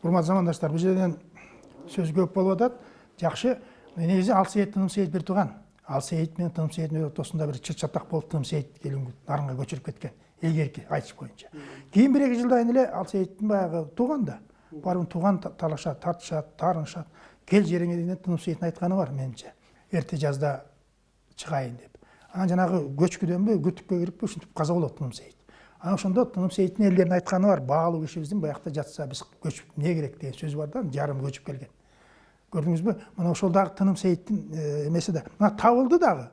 Урматтуу замандаштар, бул жерден сөз көп болуп атат. Жакшы. Негизи Алсейит Тыным Сейит бир тууган. Алсейит менен Тыным Сейиттин ортосунда бир чыр-чатак болуп Тыным Сейит келин нарынга көчүрүп кеткен. Элгерки айтыш боюнча. Кийин 1-2 жылдан эле Алсейиттин баягы тууган да. Барым тууган талашат, тартышат, тарынышат. Кел жериңе деген Тыным Сейиттин айтканы бар менимче. Эрте жазда чыгайын деп. Анан жанагы көчкүдөнбү, күтүккө кириппи ушинтип каза болот Тыным Сейит. Анан ошондо Тыным Сейиттин элдеринин айтканы бар. Баалуу кишибиздин буякта жатса биз көчүп эмне керек деген сөз бар да, жарым көчүп келген. Көрдүңүзбү? Мына ошол дагы Тыным Сейиттин эмеси да. Мына табылды дагы.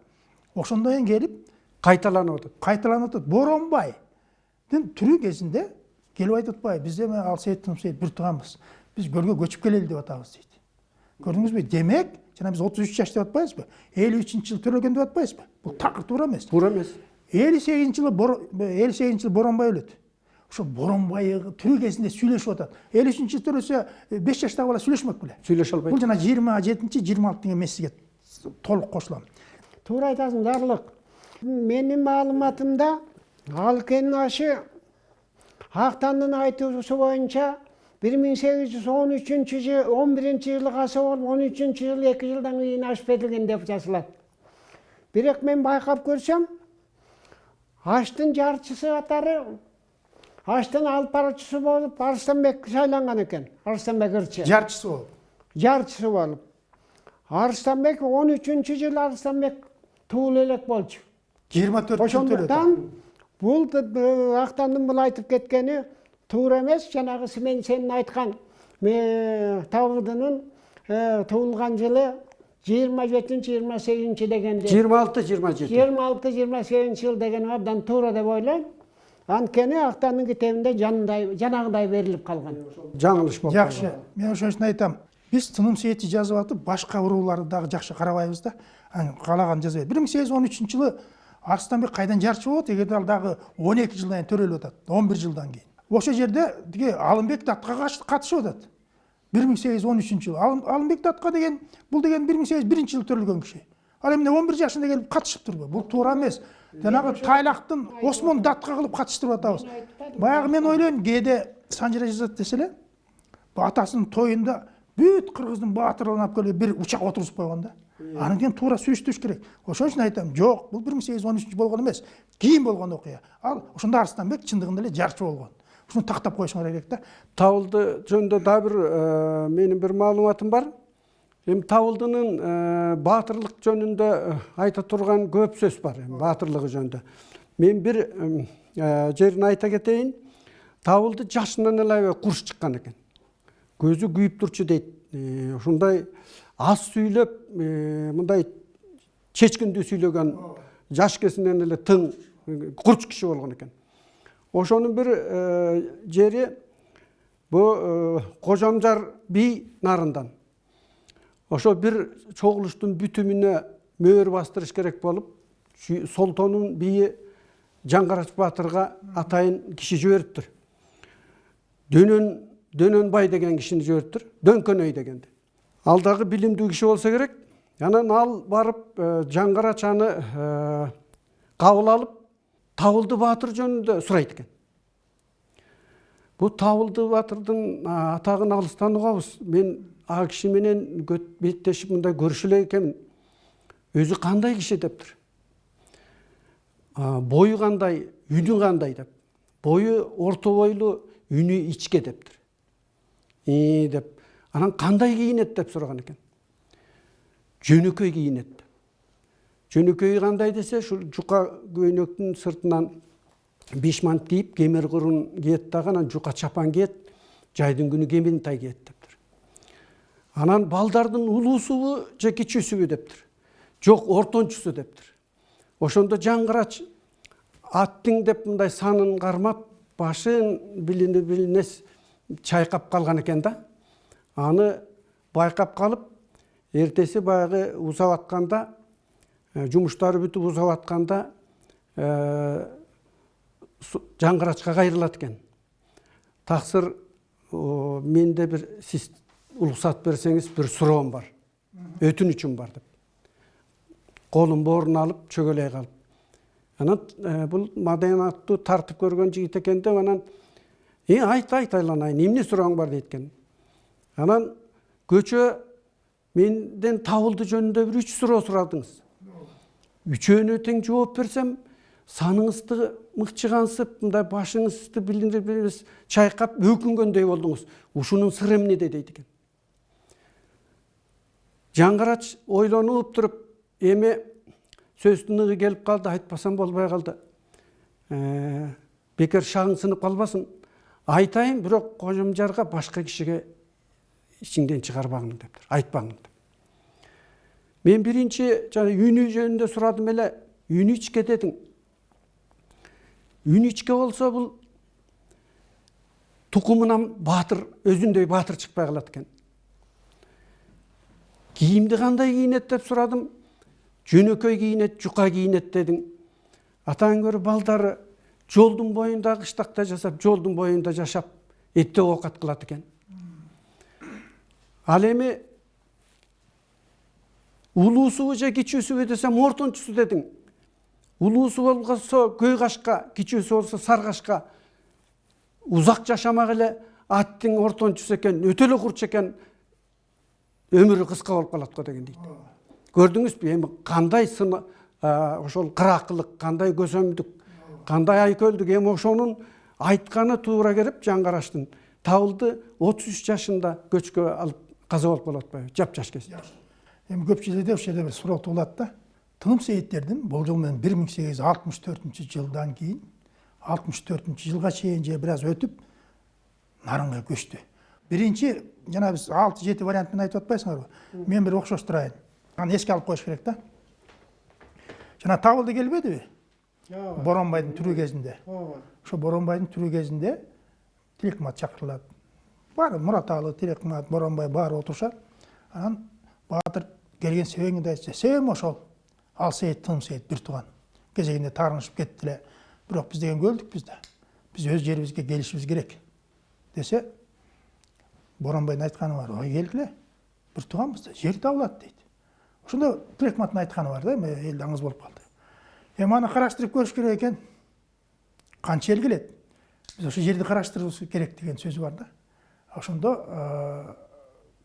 Ошондон кийин келип Кайталанып атат. Кайталанып атат. Боронбайдын тирүү кезинде келип айтып атпайбы, биз эми Алсейит Тыным Сейит бир тууганбыз. Биз көлгө көчүп келели деп атабыз дейт. Көрдүңүзбү? Демек, жана биз 33 жаш деп атпайбызбы? 53-жыл төрөлгөн деп атпайбызбы? Бул такыр туура эмес. Туура эмес. 58-жылы Боронбай өлөт. Ошо Боронбай тирүү кезинде сүйлөшүп атат. 53-жыл төрөсө 5 жаштагы бала сүйлөшмөк беле? Сүйлөшө албайт. Бул жана 27-26 эмесиге толук кошулам. Туура айтасың, Жарлык. Менин маалыматымда Алкенин ашы Актандын айтуусу боюнча 1813-жыл 11-жылы касы болуп 13-жылы 2 жылдан кийин ашып берилген деп жазылат. Бирок мен байкап көрсөм, аштын жарчысы катары аштын алып баруучусу болуп Арыстанбек шайланган экен. Арыстанбек ырчы. Жарчысы болуп. Жарчысы болуп. Арыстанбек 13-жылы Арыстанбек туулу элек болчу. 24 жыл төлөдү. Ошондуктан бул Актандын бул айтып кеткени туура эмес. Жанагы сенин айткан Табылдынын туулган жылы 27-28 дегенде 26-27. 26-28 жыл деген абдан туура деп ойлойм. Анткени Актандын китебинде жанагыдай берилип калган. Жаңылыш болуп. Жакшы. Мен ошон үчүн айтам. Биз Тыным Сейитти жазып атып, башка урууларды дагы жакшы карабайбыз да. Каалаган жазбайбыз. 1813-жылы Арыстанбек кайдан жарчы болот? Эгерде ал дагы 12 жылдан кийин төрөлүп атат. 11 жылдан кийин. Ошол жерде тиги Алымбек Датка катышып атат. 1813-жылы. Алымбек Датка деген бул деген 1801-жылы төрөлгөн киши. Ал эмне 11 жашында келип катышыптырбы? Бул туура эмес. Жанагы Тайлактын Осмон Датка кылып катыштырып атабыз. Баягы мен ойлойм, кээде Санжира жазат десе эле, атасынын тоюнда бүт кыргыздын баатырларын алып келип бир учак отургузуп койгон да. Анан кийин туура сүйүштүрүш керек. Ошон үчүн айтам, жок, бул 1813 болгон эмес, кийин болгон окуя. Ал ошондо Арыстанбек чындыгында эле жарчы болгон. Ушуну тактап коюшуңар керек да. Табылды жөнүндө да бир менин бир маалыматым бар. Эми Табылдынын баатырлык жөнүндө айта турган көп сөз бар, баатырлыгы жөнүндө. Мен бир жерин айта кетейин. Табылды жашынан эле аябай курс чыккан экен. Көзү күйүп турчу дейт. Ушундай аз сүйлөп, мындай чечкиндүү сүйлөгөн жаш кезинен эле тың курч киши болгон экен. Ошонун бир жери бу Кожомжар би нарындан. Ошо бир чогулуштун бүтүмүнө мөөр бастырыш керек болуп, Солтонун бийи Жаңгарач баатырга атайын киши жибериптир. Дөнөнбай деген кишини жибериптир. Дөңкөнөй дегенди. Ал дагы билимдүү киши болсо керек. Анан ал барып Жаңгарач аны кабыл алып, Табылды баатыр жөнүндө сурайт экен. Бу Табылды баатырдын атагын алыстан угабыз. Мен ал киши менен беттешип мындай көрүшө элек экенмин. Өзү кандай киши дептир. Бою кандай, үнү кандай деп. Бою орто бойлуу, үнү ичке дептир. Деп. Анан кандай кийинет деп сураган экен. Жөнөкөй кийинет. Жөнөкөй кандай десе, шу жука көйнөктүн сыртынан бишмант кийип, кемер курун кийет дагы, анан жука чапан кийет, жайдын күнү кеминтай кийет дептир. Анан балдардын улуусубу же кичүүсүбү дептир. Жок, ортончусу дептир. Ошондо Жаңгарач аттың деп мындай санын кармап, башын билинес чайкап калган экен да. Аны байкап калып, эртеси баягы узап атканда, жумуштары бүтүп узап атканда Жаңгарачка кайрылат экен. Таксыр, менде бир сиз уруксат берсеңиз бир суроом бар. Өтүнүчүм бар деп. Колун боорун алып, чөгөлөй калып. Анан бул маданияттуу тартып көргөн жигит экен деп анан айт айланайын, эмне сурооң бар дейт экен. Анан көчө менден табылды жөнүндө бир 3 суроо сурадыңыз. Үчөөнө тең жооп берсем, саныңызды мыкчыгансып, мындай башыңызды билдирип чайкап өкүнгөндөй болдуңуз. Ушунун сыры эмнеде дейт экен. Жаңгырач ойлонуп туруп, эми сөздүн ыгы келип калды, айтпасам болбой калды. Бекер шагың сынып калбасын. Айтайын, бирок кожомжарга башка кишиге ичиңден чыгарбагын дептир, айтпагын деп. Мен биринчи жана үнү жөнүндө сурадым эле, үнү ичке дедиң. Үнү ичке болсо бул тукумунан баатыр, өзүндөй баатыр чыкпай калат экен. Кийимди кандай кийинет деп сурадым. Жөнөкөй кийинет, жука кийинет дедиң. Атаң көрү балдары жолдун боюнда кыштакта жасап, жолдун боюнда жашап, этте оокат кылат экен. Ал эми улуусубу же кичүүсүбү десем, ортончусу дедиң. Улуусу болсо көй кашка, кичүүсү болсо сар кашка. Узак жашамак эле аттың ортончусу экен, өтө эле курч экен, өмүрү кыска болуп калат го деген дейт. Көрдүңүзбү, эми кандай ошол кыракылык, кандай көсөмдүк, кандай айкөлдүк, эми ошонун айтканы туура келип Жаңгараштын табылды 33 жашында көчкө алып каза болуп калып атпайбы, жапжаш кезде. Эми көпчүлүктө ошол жерде бир суроо туулат да. Тыным Сейиттердин болжол менен 1864-жылдан кийин 64-жылга чейин же бир аз өтүп Нарынга көчтү. Биринчи, жана биз 6-7 вариант менен айтып атпайсыңарбы? Мен бир окшоштурайын. Аны эске алып коюш керек да. Жана табылды келбедиби? Боронбайдын түрүү кезинде. Ошо Боронбайдын түрүү кезинде Тилекмат чакырылат. Баары Мураталы, Тилекмат, Боронбай баары отурушат. Анан баатыр келген себебиңди айтса, себебим ошол. Ал Сейит, Тыным Сейит бир тууган. Кезегинде таарынышып кетти эле. Бирок биз деген көлдүк бизде. Биз өз жерибизге келишибиз керек. Десе, Боронбайдын айтканы бар. Ой келгиле. Бир тууганбыз да, жер табылат дейт. Ошондо Тилекматтын айтканы бар да, элде аңыз болуп калды. Эми аны караштырып көрүш керек экен. Канча эл келет? Биз ошо жерди караштырыбыз керек деген сөзү бар да. Ошондо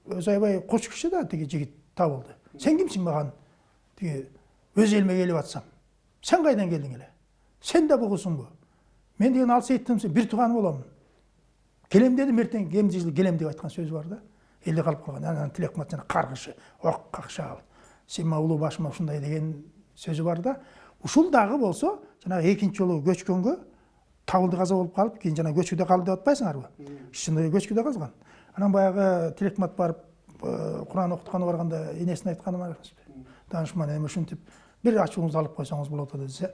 өзү аябай коч киши да тиги жигит табылды. Сен кимсиң маған тиги өз элиме келип атсам? Сен кайдан келдиң эле? Сен да бугусуңбу? Мен деген Ал Сейит Тыным Сейит бир тууган боломун. Келем дедим, эртең кемди жыл келем деп айткан сөзү бар да. Элде калып калган. Анан Тилекмат жана каргышы, ок какшал. Сен улуу башыма ушундай деген сөзү бар да. Ушул дагы болсо, жана экинчи жолу көчкөнгө табылды каза болуп калып, кийин жана көчкүдө калды деп атпайсыңарбы? Чындыгы көчкүдө калган. Анан баягы Тилекмат барып Кур'ан окутканы барганда энесине айтканы бар эмеспи? Данышман, эми ушинтип бир ачууңузду алып койсоңуз болот десе,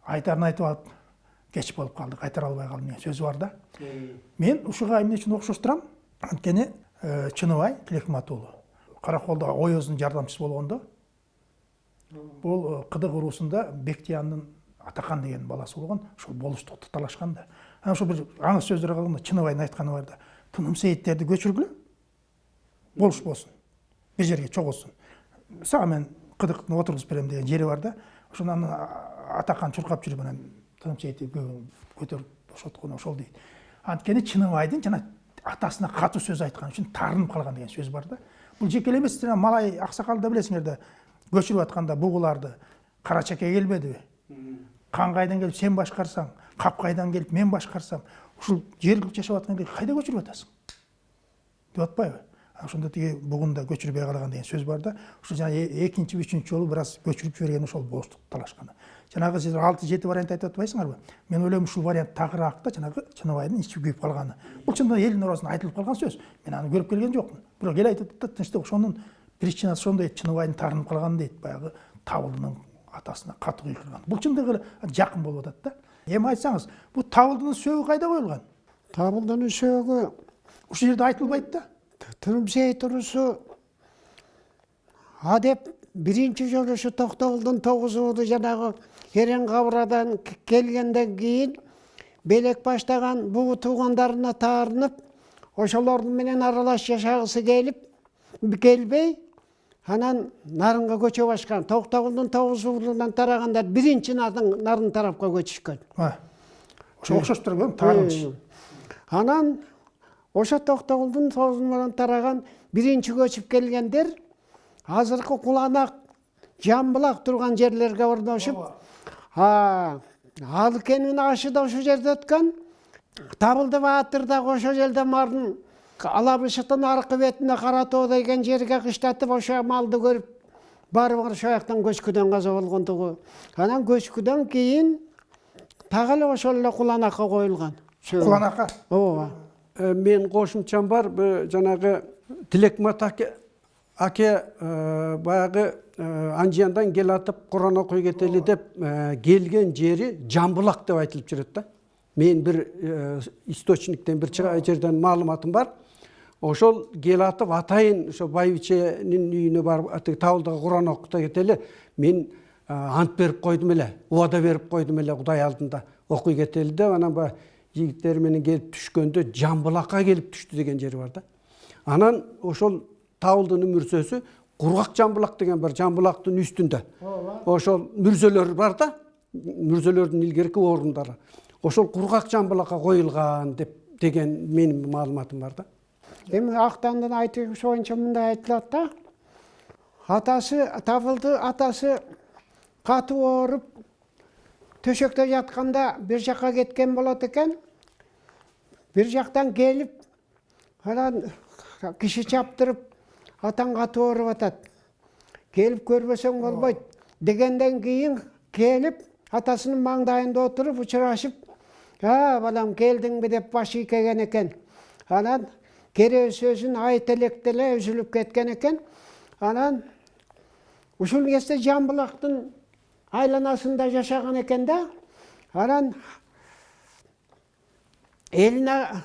айтарын айтып алып кеч болуп калды, кайтара албай калдым деген сөзү бар да. Мен ушуга эмне үчүн окшоштурам? Анткени Чыныбай Тилекмат уулу Караколдо Оёздун жардамчысы болгондо, бул Кыдык уруусунда Бектиянын Атакан деген баласы болгон, ошол болуштукты талашкан да. Анан ошо бир аңыз сөздөр калганда Чыныбайдын айтканы бар да. Тыным Сейиттерди көчүргүлө, болуш болсун, бир жерге чогулсун. Сага мен Кыдыктын отургузуп берем деген жери бар да. Ошондон Атакан чуркап жүрүп анан Тыным Сейитти көтөрүп бошоткон ошол дейт. Анткени Чыныбайдын жана атасына катуу сөз айткан үчүн таарынып калган деген сөз бар да. Бул жеке эмес, жана Малай аксакалды да билесиңер да, көчүрүп атканда бугуларды Кара Чаке келбедиби? Кан кайдан келип сен башкарсаң, Кап кайдан келип мен башкарсам, ушул жерге жашап аткан жерге кайда көчүрүп атасың? Деп атпайбы? Ошондо тиги бугунда көчүрбөй калган деген сөз бар да. Ошо жана экинчи, үчүнчү жолу бир аз көчүрүп жиберген ошол болуштук талашканы. Жанагы сиз 6-7 вариант айтып атпайсыңарбы? Мен ойлойм ушул вариант тагыраак да, жанагы Чыныбайдын ичи күйүп калганы. Бул чындыгы элдин арасында айтылып калган сөз. Мен аны көрүп келген жокмун. Бирок эл айтып атат, тынчтык ошонун причинасы ошондой, Чыныбайдын таарынып калганы дейт, баягы Табылдынын атасына катуу кыйкырган. Бул чындыгы жакын болуп атат да. Эми айтсаңыз, бул Табылдынын сөөгү кайда коюлган? Табылдынын сөөгү Ушул жерде айтылбайт да. Тыным Сейит уруусу адеп биринчи жолу ушу Токтогулдун 9 жанагы Керен Кабырадан келгенден кийин белек баштаган бугу туугандарына таарынып, ошолордун менен аралаш жашагысы келбей, анан Нарынга көчө башкан. Токтогулдун 9 уулунан тарагандар биринчи Нарын тарапка көчүшкөн. Ошо окшош турган таарынч. Анан ошо Токтогулдун тоозунан тараган биринчи көчүп келгендер азыркы Куланак, Жамбылак турган жерлерге орношуп, Алыкенин ашы да ошо жерде өткөн. Табылды Баатыр да ошо жерде мардын Алабышыктын аркы бетине Каратоо деген жерге кыштатып ошо малды көрүп барып ошо жактан көчкүдөн каза болгондугу. Анан көчкүдөн кийин так эле ошол эле Куланакка коюлган. Куланакка. Ооба. Мен кошумчам бар, жанагы Тилекмат аке баягы Анжияндан кел атып Куран окуй кетели деп келген жери Жамбылак деп айтылып жүрөт да. Мен бир источниктен бир жерден маалыматым бар. Ошол кел атып атайын ошо байбиченин үйүнө барып Табылдыга Куран окута кетели. Мен ант берип койдум эле, убада берип койдум эле Кудай алдында окуй кетели деп, анан баягы жигиттер менен келип түшкөндө Жамбылакка келип түштү деген жери бар да. Анан ошол Табылдынын мүрсөсү Кургак Жамбылак деген бар, Жамбылактын үстүндө. Ошол мүрзөлөр бар да, мүрзөлөрдүн илгерки орундары. Ошол Кургак Жамбылакка коюлган деген менин маалыматым бар да. Эми Актандын айтышы боюнча мындай айтылат да. Атасы табылды, атасы катуу ооруп төшөктө жатканда бир жакка кеткен болот экен. Бир жактан келип, анан киши чаптырып, атаң катуу ооруп атат. Келип көрбөсөң болбойт дегенден кийин келип, атасынын маңдайында отуруп учурашып, балам келдиңби деп башы ийкеген экен. Анан кере сөзүн айт электе эле үзүлүп кеткен экен. Анан ушул кезде Жамбылактын айланасында жашаган экен да. Анан элине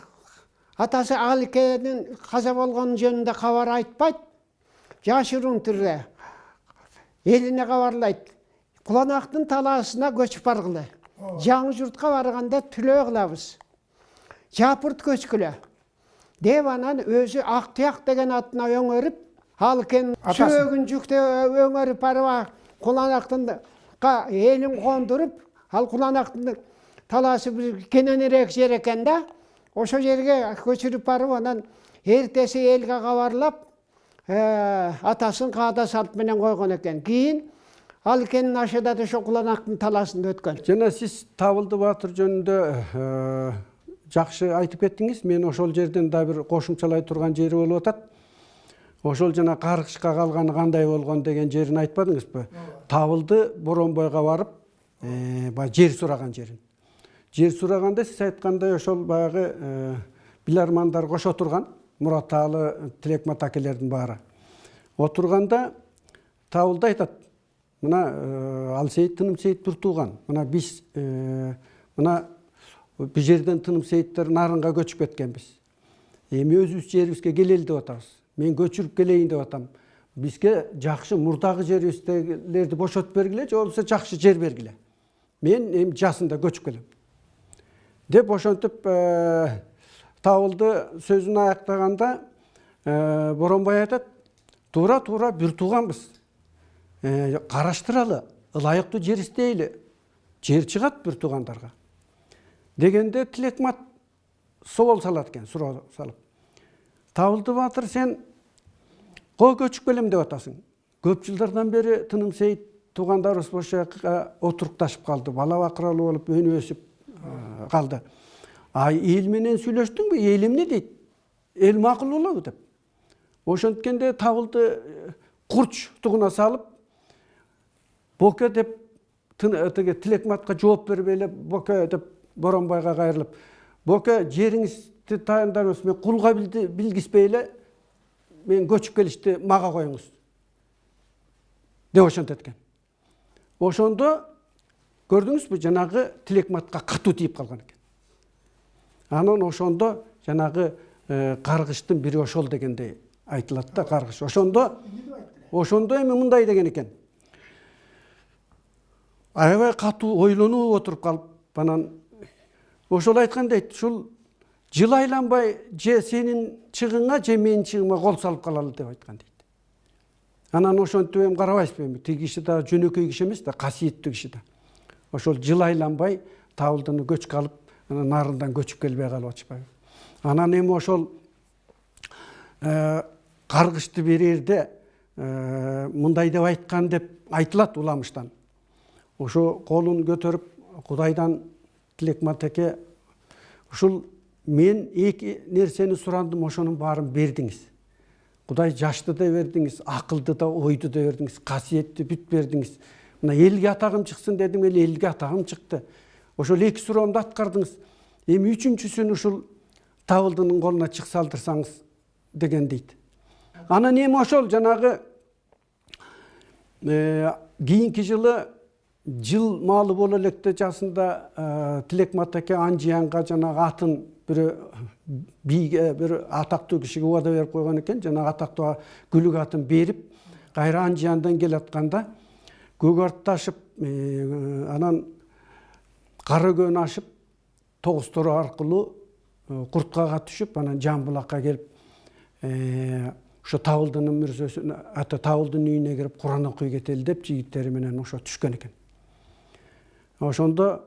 атасы Алыкенин каза болгон жөнүндө кабар айтпайт. Жашыруун түрдө элине кабарлайт. Куланактын талаасына көчүп баргылы. Жаңы журтка барганда түлөө кылабыз. Жапырт көчкүлө деп анан өзү Актыяк деген атына өңөрүп, Алыкен сөөгүн жүктө өңөрүп барып Куланактын элин кондуруп, ал Куланактын талаасы бир кененирээк жер экен да. Ошо жерге көчүрүп барып, анан эртеси элге кабарлап, атасын каада салт менен койгон экен. Кийин Алыкенин ашы да ошо Куланактын талаасында өткөн. Жана сиз Табылды Баатыр жөнүндө жакшы айтып кеттиңиз. Мен ошол жерден да бир кошумчалай турган жери болуп атат. Ошол жана каргышка калганы кандай болгон деген жерин айтпадыңызбы? Табылды Боронбойго барып, жер сураган жерин. Жер сураганда сиз айткандай ошол баягы билармандар кошо турган, Мураталы, Тилекмат акелердин баары. Отурганда Табылды айтат: "Мына Алсейит Тынымсейит бир тууган. Мына биз мына бул жерден Тынымсейиттер нарынга көчүп кеткенбиз. Эми өзүбүз жерибизге келели деп атабыз. Мен көчүрүп келейин деп атам. Бизге жакшы мурдагы жерибиздегилерди бошотуп бергиле, же болбосо жакшы жер бергиле. Мен эми жасында көчүп келем." Деп ошентип Табылды сөзүн аяктаганда Боронбой айтат: "Туура бир тууганбыз. Караштыралы, ылайыктуу жер издейли. Жер чыгат бир туугандарга." Дегенде Тилекмат соол салат экен, суроо салып: "Табылды Баатыр, сен көчүп келем деп атасың. Көп жылдардан бери Тынымсейит туугандарыбыз ошол жака отурукташып калды. Бала бакыралуу болуп өнүп өсүп калды. Эл менен сүйлөштүңбү? Эл эмне дейт? Эл макул болобу?" деп. Ошенткенде Табылды курч тугуна салып, "Боке" деп Тилекматка жооп бербей эле "Боке" деп Боронбойго кайрылып: "Боке, жериңизди таяндарыңыз, мен кулга билгизбей эле мен көчүп келишти мага коюңуз" деп ошентет экен. Ошондо көрдүңүзбү, жанагы Тилекматка катуу тийип калган экен. Анан ошондо жанагы каргыштын бири ошол дегендей айтылат да, каргыш. Ошондо эми мындай деген экен: аябай катуу ойлонуп отуруп калып, анан ошол айткан дейт: "Ушул жылайланбай же сенин чыгыңа, же менин чыгыма кол салып калалы" деп айткан дейт. Анан ошентип эми карабайсызбы, эми тиги киши да жөнөкөй киши эмес да, касиеттүү киши да. Ошол жылайланбай Табылдыны көчкө алып, анан нарындан көчүп келбей калып атышпайбы. Анан эми ошол каргышты берерде мындай деп айткан деп айтылат уламыштан. Ошо колун көтөрүп Кудайдан Тилекмат ушул мен эки нерсени сурандым, ошонун баарын бердиңиз. Кудай жашты да бердиңиз, акылды да, ойду да бердиңиз, касиетти бүт бердиңиз. Мына элге атагым чыксын дедим, элге атагым чыкты. Ошол эки суроомду аткардыңыз. Эми үчүнчүсүн ушул Табылдынын колуна чык салдырсаңыз деген дейт. Анан эми ошол жанагы кийинки жылы жыл маалы боло электе жасында Тилекмат Анжиянга жанагы атын бийге бир атактуу кишиге убада берип койгон экен. Жанагы атактуу күлүк атын берип, кайра Анжияндан келатканда Көгөрттү ашып, анан Кара Көөнү ашып, Тогуз-Тору аркылуу Курткага түшүп, анан Жамбулакка келип, ошо Табылдынын мүрзөсүнө, Табылдынын үйүнө кирип Куран окуй кетели деп жигиттери менен ошо түшкөн экен. Ошондо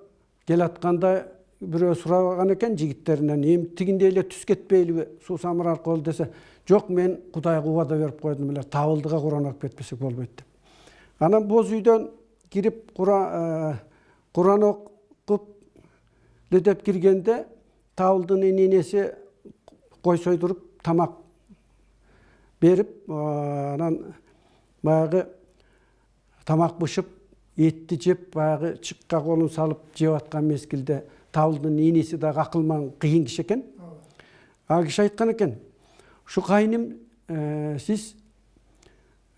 келатканда бирөө сураган экен жигиттеринен, эми тигиндей эле түз кетпейлиби, суу самыр аркылуу десе, жок, мен Кудайга убада берип койдум эле, Табылдыга Куран окуп кетпесек болбойт деп. Анан боз үйдөн кирип Куран окуп деп киргенде Табылдынын энеси кой сойдуруп тамак берип, анан баягы тамак бышып, этти жеп, баягы чыкка колун салып жеп аткан мезгилде Табылдынын энеси дагы акылман кыйын киши экен. Ал киши айткан экен, ушу кайным, сиз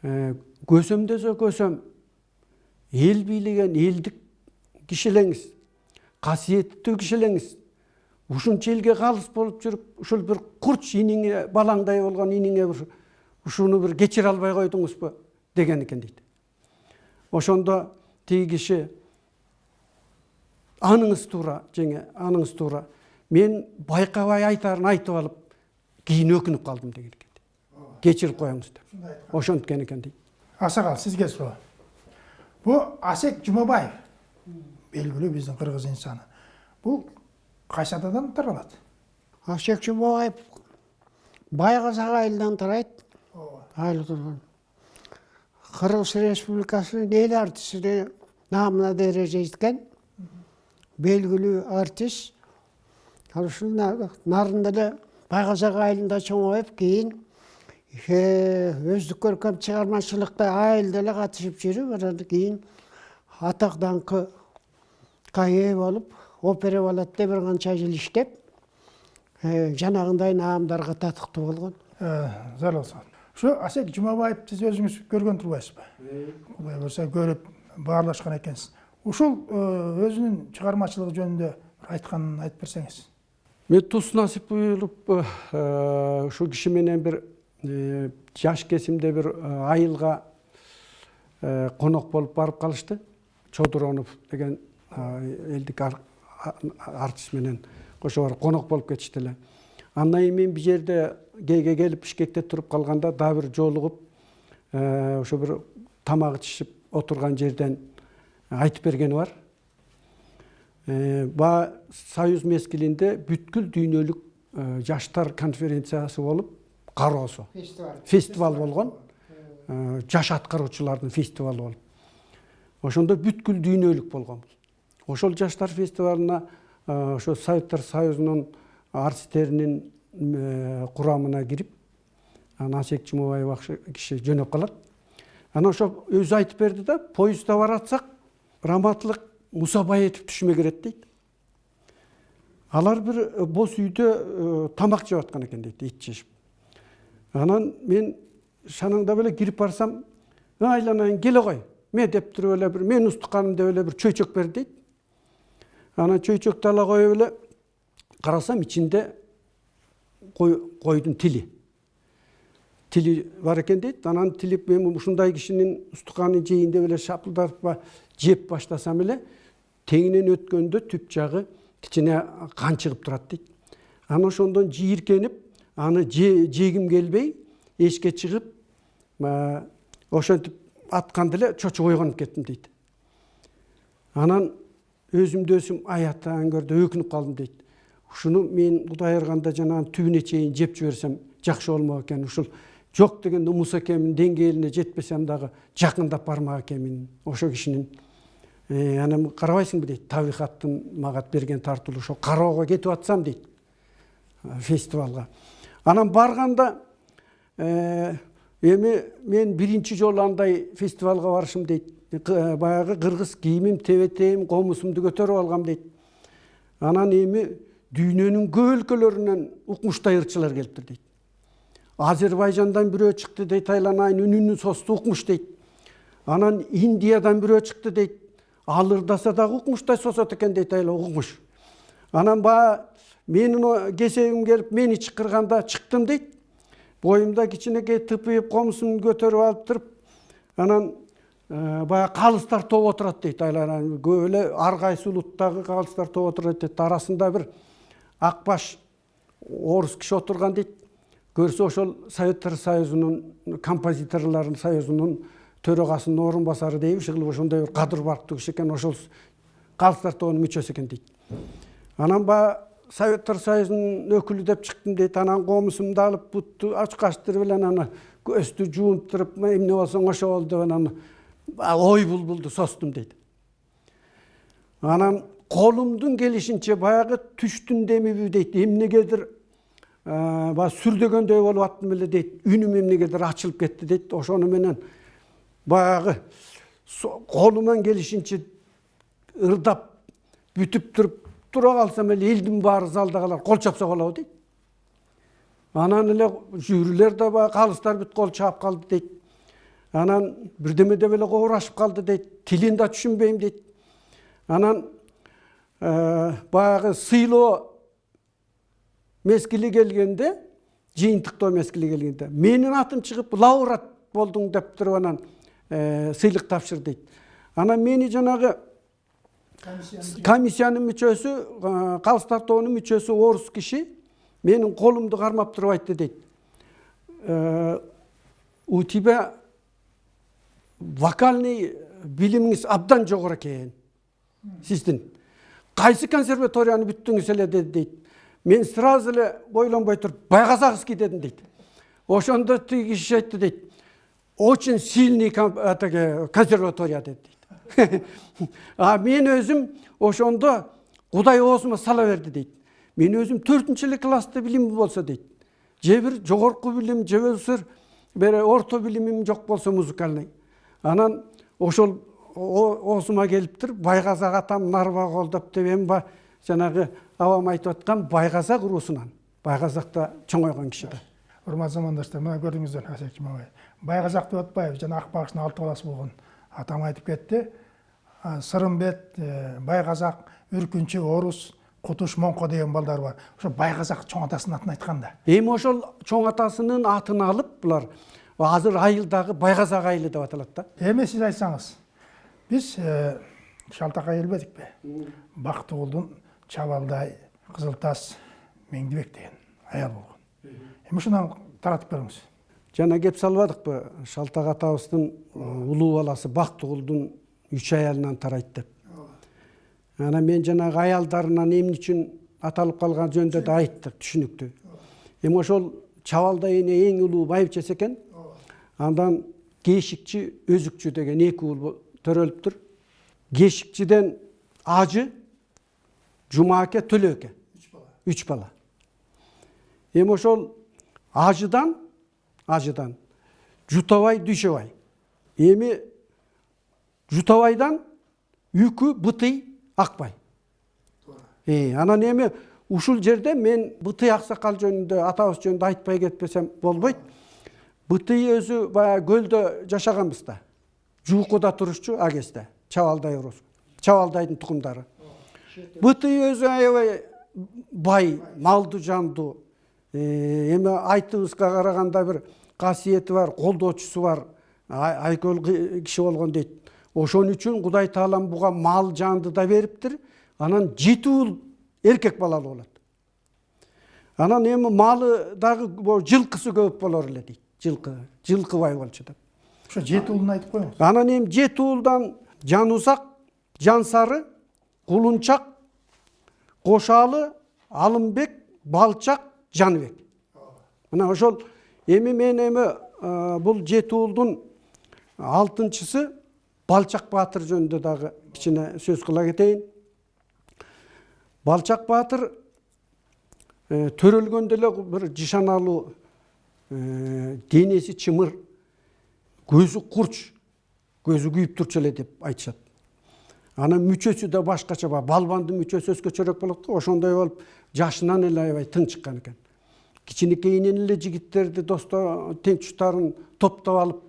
көсөмдөсө көсөм эл бийлеген элдик киши элеңиз, касиеттүү киши элеңиз. Ушунча элге калыс болуп жүрүп, ушул бир курч иниңе, балаңдай болгон иниңе бир ушуну бир кечире албай койдуңузбу деген экен дейт. Ошондо тиги киши, аныңыз туура, жеңе, аныңыз туура. Мен байкабай айтарын айтып алып, кийин өкүнүп калдым деген экен. Кечирип коюңуз деп. Ошенткен экен дейт. Асакал, сизге суроо. Бу Асек Жумабаев, белгилүү биздин кыргыз инсаны. Бул кайсы атадан таралат? Асек Жумабаев Байгазак айылынан тарайт. Айыл турган. Кыргыз Республикасынын эл артисти намына дереже жеткен. Белгилүү артист. Ушул нарында эле Байгазак айылында чоңоюп, кийин өздүк көркөм чыгармачылыкта айылда эле катышып жүрүп, анан кийин атак даңкы ээ болуп, опера балетте бир канча жыл иштеп, жанагындай наамдарга татыктуу болгон. Зар болсун. Ушу Асек Жумабаев сиз өзүңүз көргөн турбайсызбы? Кудай болсо көрүп баарлашкан экенсиз. Ушул өзүнүн чыгармачылыгы жөнүндө айтканын айтып берсеңиз. Мен тус насип буюлуп, ушул киши менен бир жаш кесимде бир айылга конок болуп барып калышты. Чодуронов деген элдик артист менен кошо барып конок болуп кетишти эле. Андан кийин мен бир жерде кээге келип Бишкекте туруп калганда дагы бир жолугуп, ошо бир тамак ичишип отурган жерден айтып бергени бар. Союз мезгилинде бүткүл дүйнөлүк жаштар конференциясы болуп, кароосу. Фестиваль болгон. Жаш аткаруучулардын фестивалы болуп. Ошондо бүткүл дүйнөлүк болгон. Ошол жаштар фестивалына ошо Советтер Союзунун артисттеринин курамына кирип, Асек Жумабаев киши жөнөп калат. Анан ошо өзү айтып берди да, поездда баратсак, раматлык Мусабай этип түшмө керет дейт. Алар бир боз үйдө тамак жеп аткан экен дейт, ит жешип. Анан мен шанаңдап эле кирип барсам, айланайын келе кой. Мен деп туруп эле бир, мен устуканым деп эле бир чөйчөк бер дейт. Анан чөйчөктү ала коюп эле карасам, ичинде койдун тили бар экен дейт. Анан тили мен ушундай кишинин устуканын жейин деп эле шапылдатып жеп баштасам эле, теңинен өткөндө түп жагы кичине кан чыгып турат дейт. Анан ошондон жийиркенип, аны жегим келбей, эшикке чыгып, ошентип атканда эле чочуп ойгонуп кеттим дейт. Анан өзүмдү өзүм аятан көрдө өкүнүп калдым дейт. Ушуну мен Кудай ырганда жанагы түбүнө чейин жеп жиберсем жакшы болмок экен, ушул жок дегенде Муса экемин деңгээлине жетпесем дагы жакындап бармак экенмин ошо кишинин. Анан карабайсыңбы дейт, табигаттын мага берген тартуулу ошо кароого кетип атсам дейт фестивалга. Анан барганда эми мен биринчи жолу андай фестивалга барышым дейт. Баягы кыргыз кийимим, тебетейим, комусумду көтөрүп алгам дейт. Анан эми дүйнөнүн көп өлкөлөрүнөн укмуштай ырчылар келиптир дейт. Азербайжандан бирөө чыкты дейт, айланайын үнүнү состу укмуш дейт. Анан Индиядан бирөө чыкты дейт. Ал ырдаса дагы укмуштай сосот экен дейт, айла укмуш. Анан менин кесебим келип мени чакырганда чыктым дейт. Боюмда кичинекей тыпыйып, комусумду көтөрүп алып туруп, анан баягы калыстар топ отурат дейт, айланайын көп эле ар кайсы улуттагы калыстар топ отурат дейт. Арасында бир акбаш орус киши отурган дейт. Көрсө ошол Советтер Союзунун композиторлордун союзунун төрөгасынын орун басары дейбиш, ошондой бир кадыр барктуу киши экен, ошол калыстар тобунун мүчөсү экен дейт. Анан Советтер Союзунун өкүлү деп чыктым дейт. Анан комусумду алып, бутту ачкачтырып эле анан көздү жуунтуруп, эмне болсоң ошо бол деп анан ой булбулду состум дейт. Анан колумдун келишинче баягы түштүн демиби дейт, эмнегедир сүрдөгөндөй болуп аттым эле дейт. Үнүм эмнегедир ачылып кетти дейт. Ошону менен баягы колуман келишинче ырдап бүтүп тура калсам эле элдин баары залдагылар кол чапса болобу дейт. Анан эле жүүрүлөр да баягы калыстар бүт кол чаап калды дейт. Анан бирдеме деп эле коурашып калды дейт. Тилин да түшүнбөйм дейт. Анан баягы сыйлоо мезгили келгенде, жыйынтыктоо мезгили келгенде, менин атым чыгып лауреат болдуң деп туруп анан сыйлык тапшыр дейт. Анан мени жанагы комиссиянын мүчөсү, калыстар тобунун мүчөсү орус киши менин колумду кармап туруп айтты дейт. У тебя вокальный билимиңиз абдан жогору экен. Сиздин кайсы консерваторияны бүттүңүз эле дейт. Мен сразу эле бойлонбой туруп Байказакский дедим дейт. Ошондо тиги киши айтты дейт. Очень сильный консерватория дейт. Мен өзүм ошондо Кудай оозума сала берди дейт. Мен өзүм 4-эле класста билимим болсо дейт. Же бир жогорку билим, же болсо бир орто билимим жок болсо музыкальный. Анан ошол оозума келиптир, Байказак атам нарба колдоп деп эми жанагы абам айтып аткан Байказак уруусунан. Байказакта чоңойгон киши да. Урматтуу замандаштар, мына көрдүңүздөр Асекчим абай. Байказак деп атпайбыз, жана Акбагыштын 6 баласы болгон атам айтып кетти. Сырымбет, Байказак, Үркүнчү, Орус, Кутуш, Монко деген балдар бар. Ошо Байказак чоң атасынын атын айтканда. Эми ошол чоң атасынын атын алып, булар азыр айылдагы Байказак айылы деп аталат да. Эми сиз айтсаңыз, биз Шалтакай келбедикпи? Бактыгулдун Чабалдай, Кызылтас, Меңдибек деген аял болгон. Эми ушундан таратып бериңиз. Жана кеп салбадыкпы, Шалтак атабыздын улуу баласы Бактыгулдун 3 аялынан тарайт деп. Анан мен жанагы аялдарынан эмне үчүн аталып калган жөнүндө да айттык, түшүнүктүү. Эми ошол Чабалдай эне эң улуу байбичеси экен. Андан Кешикчи, Өзүкчү деген 2 уул төрөлүптүр. Кешикчиден Ажы, Жумааке, Төлөөке. 3 бала. Эми ошол Ажыдан Жутабай, Дүйшөбай. Эми Жутабайдан Үкү, Бытый, Акбай. Анан эми ушул жерде мен Бытый аксакал жөнүндө, атабыз жөнүндө айтпай кетпесем болбойт. Бытый өзү баягы көлдө жашаганбыз да. Жуукуда турушчу агесте. Чабалдай урус. Чабалдайдын тукумдары. Бытый өзү аябай бай, малдуу жандуу. Эми айтыбызга караганда бир касиети бар, колдоочусу бар, айкөл киши болгон дейт. Ошон үчүн Кудай Таалам буга мал жанды да бериптир. Анан 7 уул эркек балалуу болот. Анан эми малы дагы жылкысы көп болор эле дейт. Жылкы бай болчу деп. Ошо 7 уулун айтып коюңуз. Анан эми 7 уулдан Жанузак, Жансары, Кулунчак, Кошалы, Алымбек, Балчак, Жаныбек. Мына ошол эми мен бул 7 уулдун 6-чысы Балчак Баатыр жөнүндө дагы кичине сөз кыла кетейин. Балчак Баатыр төрөлгөндө эле бир жишаналуу, денеси чымыр, көзү курч, көзү күйүп турчу эле деп айтышат. Анан мүчөсү да башкача, балбандын мүчөсү өзгөчөрөөк болот го, ошондой болуп жашынан эле аябай тың чыккан экен. Кичинекейинен эле жигиттерди, достор, тең туштарын топтоп алып,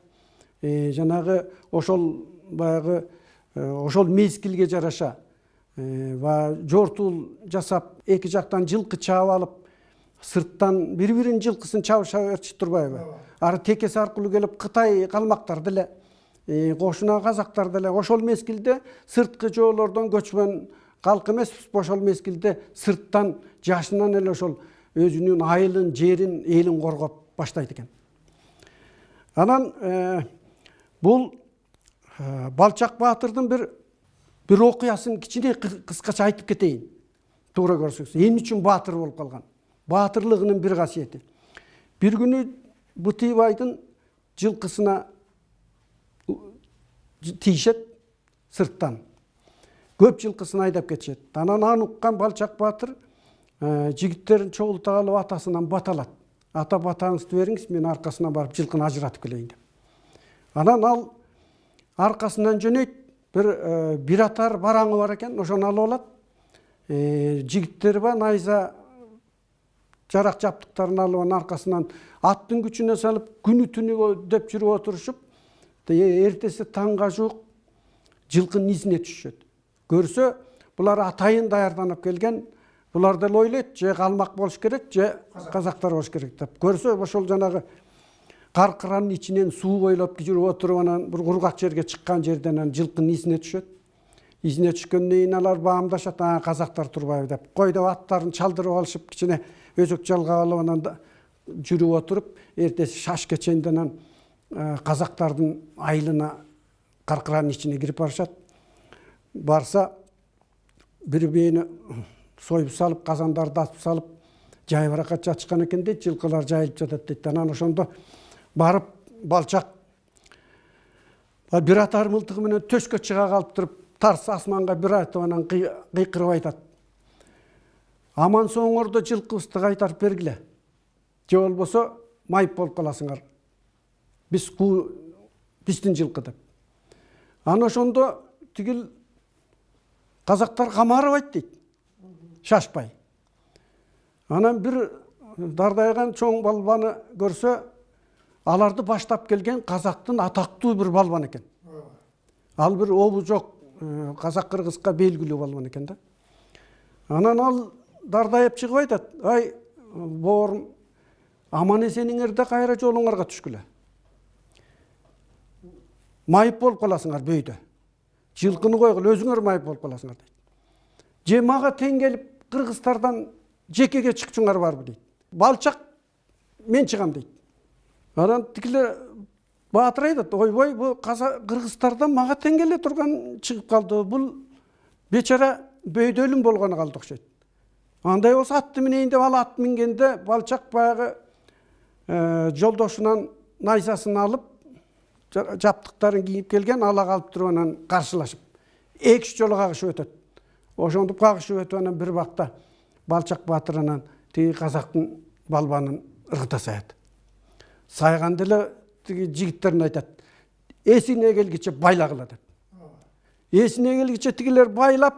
жанагы ошол баягы ошол мезгилге жараша жортуул жасап, эки жактан жылкы чаап алып, сырттан бири-биринин жылкысын чабыша берчү турбайбы? Ары текеси аркылуу келип Кытай калмактар деле, кошуна казактар деле ошол мезгилде сырткы жоолордон көчмөн калк эмеспиз, ошол мезгилде сырттан жашынан эле ошол өзүнүн айылын, жерин, элин коргоп баштайт экен. Анан бул Балчак Баатырдын бир окуясын кичине кыскача айтып кетейин. Туура көрсөңүз, эмне үчүн баатыр болуп калган? Баатырлыгынын бир касиети. Бир күнү Бутыйбайдын жылкысына тийишет сырттан. Көп жылкысын айдап кетишет. Анан аны уккан Балчак Баатыр жигиттерин чогулта алып атасынан бата алат. Ата, батаңызды бериңиз, мен аркасынан барып жылкыны ажыратып келейин деп. Анан ал аркасынан жөнөйт, бир атар бараңы бар экен, ошону алып алат. Жигиттер найза жарак жаптыктарын алып аркасынан аттын күчүнө салып, күнү түнү деп жүрүп отурушуп, эртеси таңга жуук жылкынын изине түшүшөт. Көрсө, булар атайын даярданып келген, булар деле ойлойт, же калмак болуш керек, же казактар болуш керек деп. Көрсө, ошол жанагы каркыранын ичинен суу бойлоп жүрүп отуруп, анан бир кургак жерге чыккан жерден жылкынын изине түшөт. Изине түшкөндөн кийин алар баамдашат, казактар турбайбы деп. Кой деп аттарын чалдырып алышып, кичине өзөк жалгап алып, анан жүрүп отуруп, эртеси шашка чейин анан казактардын айылына каркыранын ичине кирип барышат. Барса, бир бээни союп салып, казандарды асып салып, жайбаракат жатышкан экен дейт, жылкылар жайылып жатат дейт. Анан ошондо барып Балчак бир атар мылтыгы менен төшкө чыга калып туруп, тарс асманга бир айтып, анан кыйкырып айтат. Аман соңордо жылкыбызды кайтарып бергиле. Же болбосо майып болуп каласыңар. Биздин жылкы деп. Аны ошондо тигил казактар камарыбайт дейт. Шашпай. Анан бир дардайган чоң балбаны көрсө, аларды баштап келген казактын атактуу бир балбан экен. Ал бир обу жок, казак кыргызга белгилүү балбан экен да. Анан ал дардайып чыгып айтат: "Ай, боорум, аман эсениңерде кайра жолуңарга түшкүлө. Майып болуп каласыңар бөйдө. Жылкыны койгула, өзүңөр майып болуп каласыңар" дейт. "Же мага тең келип кыргыздардан жекеге чыкчуңар барбы" дейт. "Балчак мен чыгам" дейт. Анан тигилер Баатыр айтат: "Ойбой, бул кыргыздардан мага тең келе турган чыгып калды. Бул бечара бөйдө өлүм болгону калды окшойт. Андай болсо атты минейин" деп, ал ат мингенде Балчак баягы жолдошунан найзасын алып, жаптыктарын кийип келген, ала калып туруп анан каршылашып, 2-3 жолу кагышып өтөт. Ошондуп кагышып өтүп, анан бир бакта Балчак Баатыр анан тиги казактын балбанын ыргыта саят. Сайганда эле тиги жигиттерине айтат: "Эсине келгиче байлагыла" деп. Эсине келгиче тигилер байлап,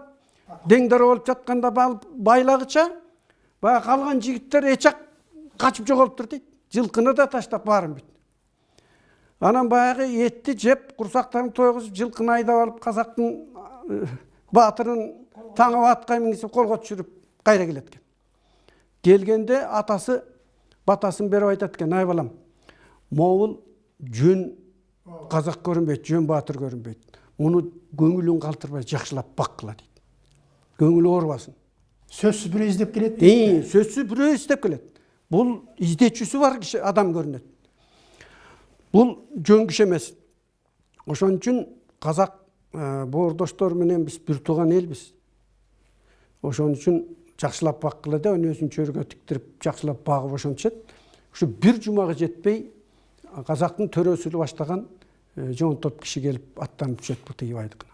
деңдер болуп жатканда байлагыча, баягы калган жигиттер эчак качып жоголуптур дейт. Жылкыны да таштап баарын бүт. Анан баягы этти жеп, курсактарын тойгузуп, жылкыны айдап алып, казактын Баатырын таңып атка мингизип, колго түшүрүп кайра келет экен. Келгенде атасы батасын берип айтат экен: "Ай балам, могул жөн казак көрүнбөйт, жөн Баатыр көрүнбөйт. Муну көңүлүн калтырбай жакшылап баккыла" дейт. Көңүлү оорубасын. Сөзсүз бирөө издеп келет. Сөзсүз бирөө издеп келет. Бул издечүүсү бар киши адам көрүнөт. Бул жөн киши эмес. Ошон үчүн казак боордоштор менен биз бир тууган элбиз. Ошон үчүн жакшылап баккыла деп, өзүн чөргө тиктирип жакшылап багып ошентишет. ушу бир жумага жетпей казактын төрөсүлү баштаган жон топ киши келип аттанып түшөт Бутыйбайдыкына.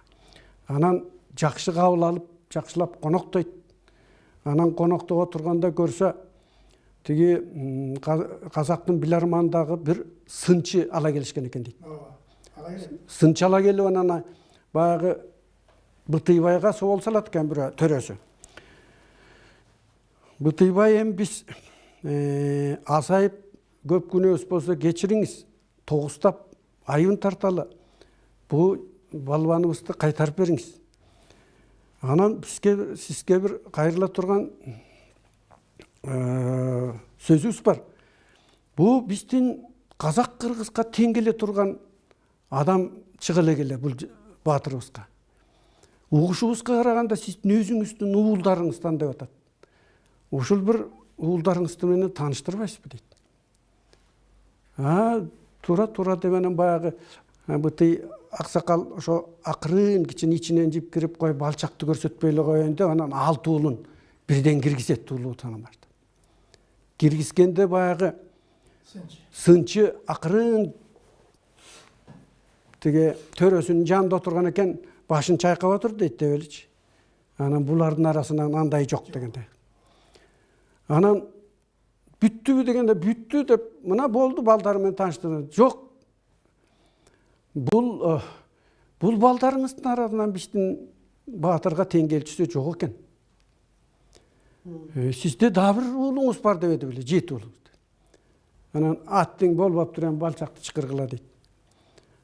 Анан жакшы кабыл алып, жакшылап коноктойт. Анан конокто отурганда көрсө тиги казактын билармандагы бир сынчы ала келишкен экен дейт. Сынчы ала келип анан баягы Бутыйбайга соол салат экен бирөө төрөсү. Бутыйбай эми биз азайып көп күнөөбүз болсо кечириңиз, тогустап айыбын тарталы. Бул балбаныбызды кайтарып бериңиз. Анан сизге бир кайрыла турган сөзүбүз бар. Бул биздин казак кыргызга тең келе турган адам чыга эле келе бул баатырыбызга. Угушубузга караганда сиздин өзүңүздүн уулдарыңыздан деп атат. Ушул бир уулдарыңызды менен тааныштырбайсызбы дейт. Тура деп анан баягы Бутый аксакал ошо акырын кичине ичинен жип кирип кой балчакты көрсөтпөй эле коеюн деп анан 6 уулун бирден киргизет уулу таанамашты. Киргизгенде баягы сынчы акырын тиги төрөсүнүн жанында отурган экен, башын чайкап отур дейт деп элечи. Анан булардын арасынан андай жок дегенде. Анан бүттүбү дегенде бүттү деп мына болду балдар менен тааныштырды. Жок. Бул балдарыңыздын арасынан биздин баатырга тең келчүсү жок экен. Сизде дагы бир уулуңуз бар деп эди беле, 7 уулуңуз. Анан аттың болбоптур эми балчакты чыкыргыла дейт.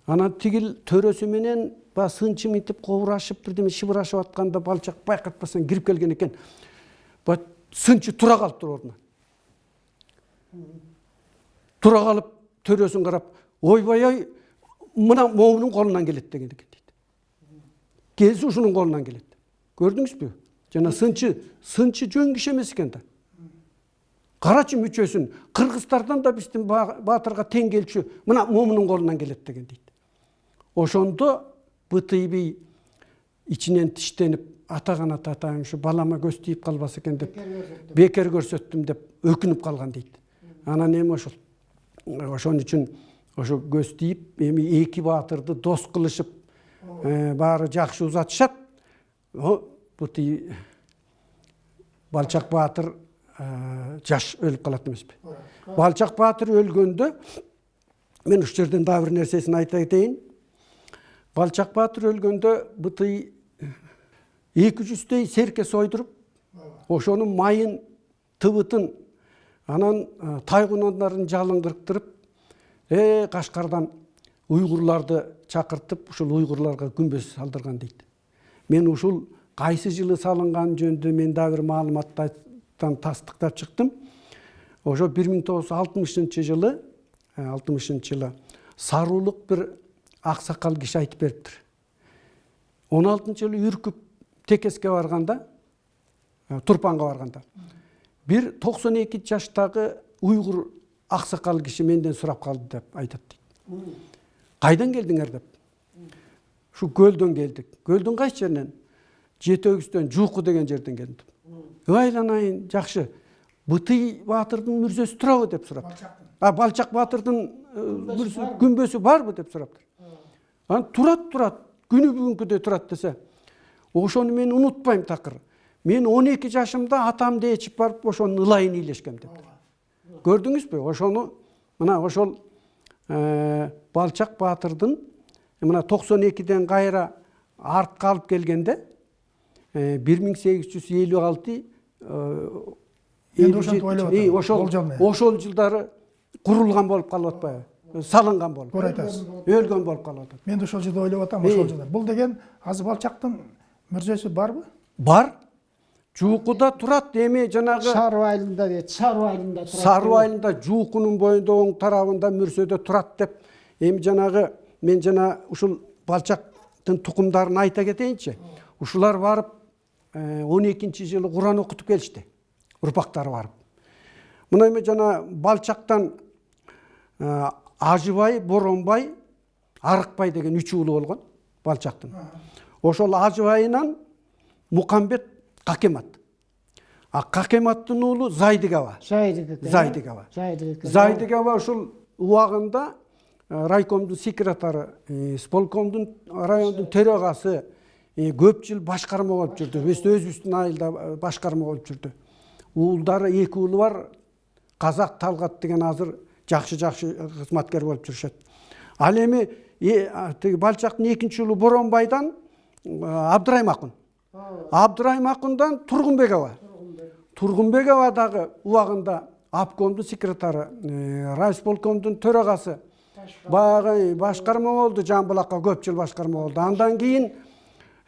Анан тигил төрөсү менен сынчы мынтип кобурашып бирдеме шыбырашып атканда балчак байкатпастан кирип келген экен. Сынчы тура калыптыр ордунан. Тура калып төрөсүн карап, ойбай, мына момунун колунан келет деген экен дейт. Келси ушунун колунан келет. Көрдүңүзбү? Жана сынчы жөн киши эмес экен да. Карачы мүчөсүн кыргыздардан да биздин баатырга тең келчү мына момунун колунан келет деген дейт. Ошондо Бутый би ичинен тиштенип атаган ушу балама көз тийип калбаса экен деп бекер көрсөттүм деп өкүнүп калган дейт. Анан эми ошон үчүн ошо көз тийип эми эки баатырды дос кылышып баары жакшы узатышат. Бутый Балчак баатыр жаш өлүп калат эмеспи? Балчак баатыр өлгөндө мен ушул жерден дагы бир нерсесин айта кетейин. Балчак баатыр өлгөндө Бутый 200 серке сойдуруп, ошонун майын, тыбытын, анан тайгунандарын жалын кырктырып, Кашкардан уйгурларды чакыртып, ушул уйгурларга күмбөз салдырган дейт. Мен ушул кайсы жылы салынган жөнүндө мен дагы бир маалыматтан тастыктап чыктым. Ошо 1960 жылы Сарулук бир аксакал киши айтып бериптир. 16-жылы үркүп Текеске барганда, Турпанга барганда, бир 92 жаштагы уйгур аксакал киши менден сурап калды деп айтат дейт. Кайдан келдиңер деп. Шу көлдөн келдик. Көлдүн кайсы жеринен? Жетөгүздөн, Жууку деген жерден келдим. Айланайын, жакшы. Бутый баатырдын мүрзөсү турабы деп сураптыр. Балчак баатырдын күмбөсү барбы деп сураптыр. Анан турат, күнү бүгүнкүдөй турат десе. Ошону мен унутпайм такыр. Мен 12 жашымда атам дечип барып ошонун ылайын ыйлешкем деп. Көрдүңүзбү? Ошону мына ошол Балчак баатырдын мына 92ден кайра артка алып келгенде 1856 ошол жылдары курулган болуп калып атпайбы? Салынган болуп. Өлгөн болуп калып атат. Мен ошол жерде ойлоп атам, ошол жылдар. Бул деген азыр Балчактын мүрзөсү барбы? Бар. Жуукуда турат, эми жанагы Саруу айылында дейт, Саруу айылында турат. Саруу айылында Жуукунун боюнда оң тарабында мүрсөдө турат деп. Эми жанагы мен жана ушул Балчактын тукумдарын айта кетейинчи. Ушулар барып 12-жылы Куран окутуп келишти. Урпактары барып. Мына эми жана Балчактан Ажыбай, Боронбай, Арыкбай деген 3 уулу болгон Балчактын. Ошол Ажыбайынан Мукамбет Какемат. Какематтын уулу Зайдык аба. Зайдык ака. Зайдык аба ушул убагында райкомдун секретары, сполкомдун райондун төрагасы көп жыл башкарма болуп жүрдү. Өзүбүздүн айылда башкарма болуп жүрдү. Уулдары 2 уулу бар. Казак Талгат деген азыр жакшы кызматкер болуп жүрүшөт. Ал эми Балчактын 2-нчи уулу Боронбайдан Абдыраймакун. Абдыраймакундан Тургунбек аба. Тургунбек аба дагы убагында обкомдун секретары, райисполкомдун төрагасы. Баягы башкарма болду, Жамбылакка көп жыл башкарма болду. Андан кийин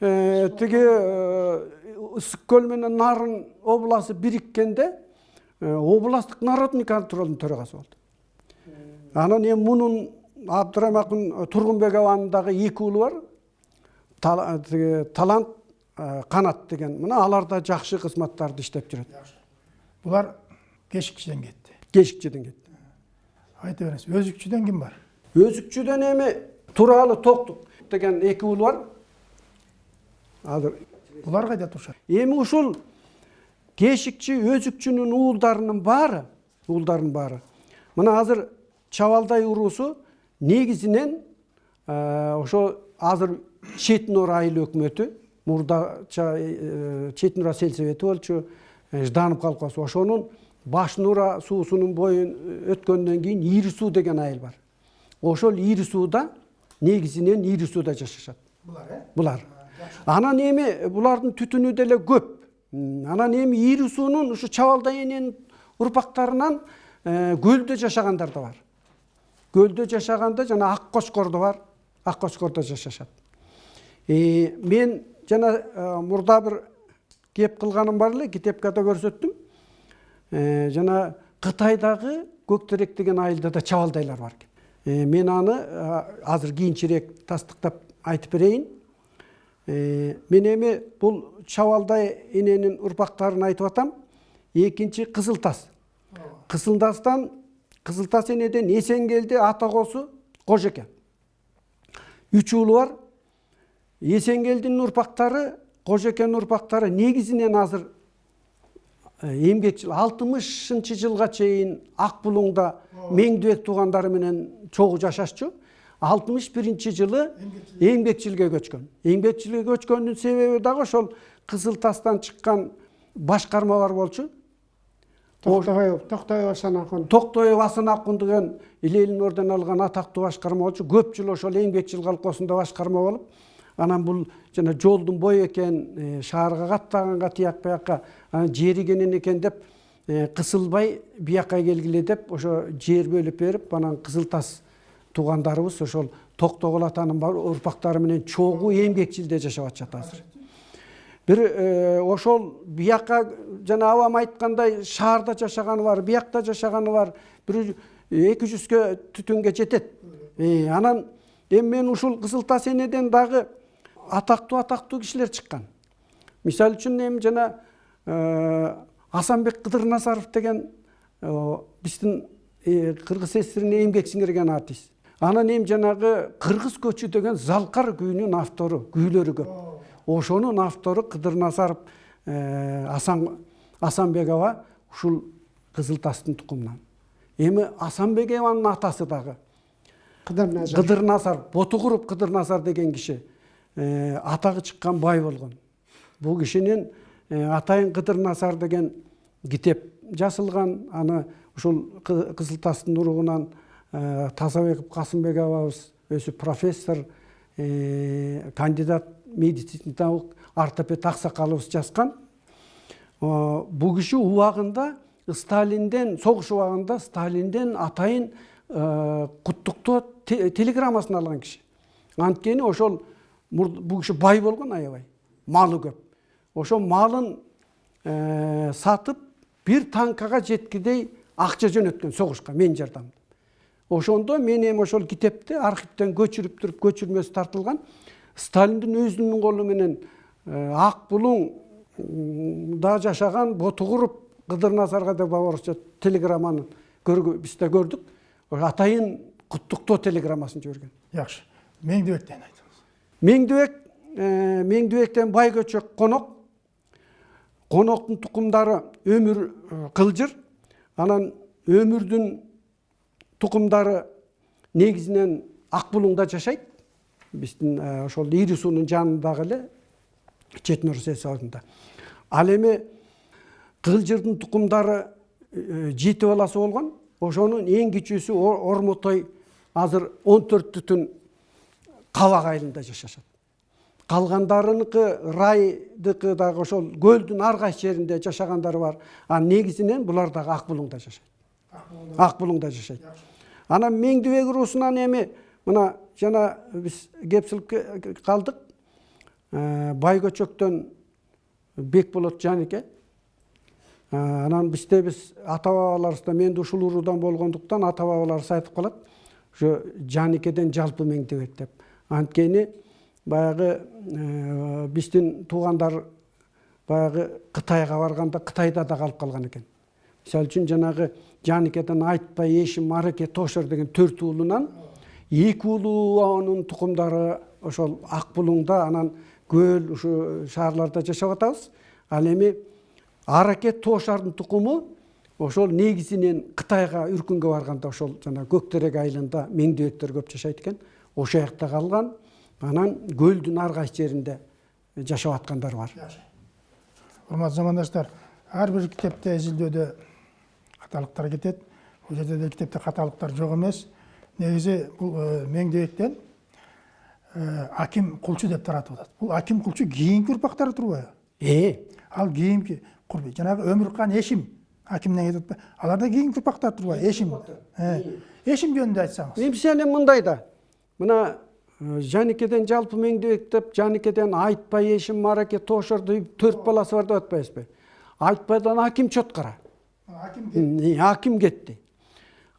тиги Ысык көл менен Нарын обласы бириккенде областтык народный контролдун төрагасы болду. Анан эми мунун Абдыраймакун Тургунбек абанын дагы 2 уулу бар. Талант, Канат деген. Мына алар да жакшы кызматтарды иштеп жүрөт. Булар Кешикчиден кетти. Кешикчиден кетти. Айта бересиз. Өзүкчүдөн ким бар? Өзүкчүдөн эми Туралы Токтук деген 2 уулу бар. Азыр Булар кайда турушат? эми ушул Кешикчи, Өзүкчүнүн уулдарынын баары, мына азыр Чабалдай уруусу негизинен ошо азыр Четинор айыл өкмөтү, мурда Четинора сельсовети болчу, Жданов колхозу, ошонун Баш Нура суусунун боюн өткөндөн кийин Ири суу деген айыл бар. Ошол Ири сууда негизинен Ири сууда жашашат. Булар. Анан эми булардын түтүнү деле көп. Анан эми Ири суунун ушу Чабалдай эненин урпактарынан көлдө жашагандар да бар. Көлдө жашаганда жана Ак Кочкордо бар. Ак Кочкордо жашашат. Мен жана мурда бир кеп кылганым бар эле, китепкада көрсөттүм. Жана Кытайдагы Көктерек деген айылда да Чабалдайлар бар экен. Мен аны азыр кийинчерээк тастыктап айтып берейин. Мен эми бул Чабалдай эненин урпактарын айтып атам. Экинчи Кызылтас. Кызылтас энеден Эсенгелди Атагосу Кожеке. 3 уулу бар. Эсенгелдинин урпактары, Кожекенин урпактары негизинен азыр эмгекчил 60-шы жылга чейин Ак Булуңда Меңдүбек туугандары менен чогуу жашашчу. 61-чи жылы эмгекчилге көчкөн. Эмгекчилге көчкөндүн себеби дагы ошол Кызылтастан чыккан башкарма бар болчу. Токтобой Асанакун. Токтобой Асанакун деген Ленин орден алган атактуу башкарма болчу. Көп жыл ошол эмгекчил колхозунда башкарма болуп, анан бул жана жолдун бою экен, шаарга каттаганга тияк бияка жеригенен экен деп кысылбай бияка келгиле деп ошо жер бөлүп берип, анан Кызылтас туугандарыбыз ошол Токтогул атанын урпактары менен чогуу эмгекчилде жашап атышат азыр. Бир ошол бияка жана абам айткандай шаарда жашаганы бар, биякта жашаганы бар, бир 200гө түтүнгө жетет. Анан эми мен ушул Кызылтас энеден дагы атактуу кишилер чыккан. Мисалы үчүн эми жана Асанбек Кыдырназаров деген биздин Кыргыз СССРине эмгек сиңирген артист. Анан эми жанагы Кыргыз көчү деген Залкар күйүнүн автору, күйлөрү көп. Ошонун автору Кыдырназаров Асанбек аба ушул Кызылтастын тукумунан. Эми Асанбек абанын атасы дагы Кыдырназар, Ботугуруп Кыдырназар деген киши атагы чыккан бай болгон. Бул кишинин Атайын Кыдырназар деген китеп жазылган. Аны ушул Кызылтастын уругунан Тазабек Касымбек абабыз өзү профессор, кандидат медициналык ортопед аксакалыбыз жазган. Бул киши убагында Сталинден, согуш убагында Сталинден Атайын куттуктоо телеграммасын алган киши. Анткени ошол бул киши бай болгон, аябай. Малы көп. Ошол малын сатып бир танкага жеткидей акча жөнөткөн согушка мен жардам. Ошондо мен эми ошол китепти архивден көчүрүп туруп көчүрмөсү тартылган. Сталиндин өзүнүн колу менен Ак Булуңда жашаган Ботугуруп Кыдырназарга деп орусча телеграмманы биз да көрдүк. Атайын куттуктоо телеграммасын жиберген. Жакшы. Меңдүбектен айтыңыз. Меңдүбектен бай көчөк конок. Коноктун тукумдары өмүр кылжыр. Анан өмүрдүн тукумдары негизинен Акбулуңда жашайт. Биздин ошол Ири суунун жанындагы эле Четнер селосунда. Ал эми кылжырдын тукумдары 7 баласы болгон. Ошонун эң кичүүсү Ормотой азыр 14 түтүн Кабак айылында жашашат. Калгандарыныкы райдыкы дагы ошол көлдүн ар кайсы жеринде жашагандары бар. Негизинен булар дагы Акбулуңда жашайт. Акбулуңда жашайт. Анан Меңдибек уруусунан эми мына жана биз кепсиликке калдык. Байгөчөктөн Бекболот Жанике. Анан биз ата бабаларыбызда мен ушул уруудан болгондуктан ата бабаларыбыз айтып калат. Ошо Жаникеден жалпы Меңдибек деп. Анткени баягы биздин туугандар баягы Кытайга барганда Кытайда да калып калган экен. Мисалы үчүн жанагы Жаникеден Айтпай, Эшим, Мараке, Тошор деген 4 уулунан 2 уулунун тукумдары ошол Акбулуңда, анан көл ушу шаарларда жашап атабыз. Ал эми Араке, Тошордун тукуму ошол негизинен Кытайга үркүнгө барганда ошол жана Көктерек айылында Меңдибектер көп жашайт экен. Ошол жакта калган. Анан көлдүн ар кайсы жеринде жашап аткандар бар. Урматтуу замандаштар, ар бир китепте изилдөөдө каталыктар кетет. Бул жерде де китепте каталыктар жок эмес. Негизи бул Меңдибектен Аким Кулчу деп таратып атат. Бул Аким Кулчу кийинки урпактары турбайбы? Ал кийинки курбу. Жанагы Өмүркан Эшим Акимден кетип атпайбы? Алар да кийинки урпактар турбайбы? Эшим. Эшим жөнүндө айтсаңыз. Эмсенен мындай да. Мына Жаникеден жалпы Меңдибек деп, Жаникеден Айтпай, Эшим, Мараке, Тошорду 4 баласы бар деп атпайсызбы? Айтпайдан Аким Чоткара. Аким кетти.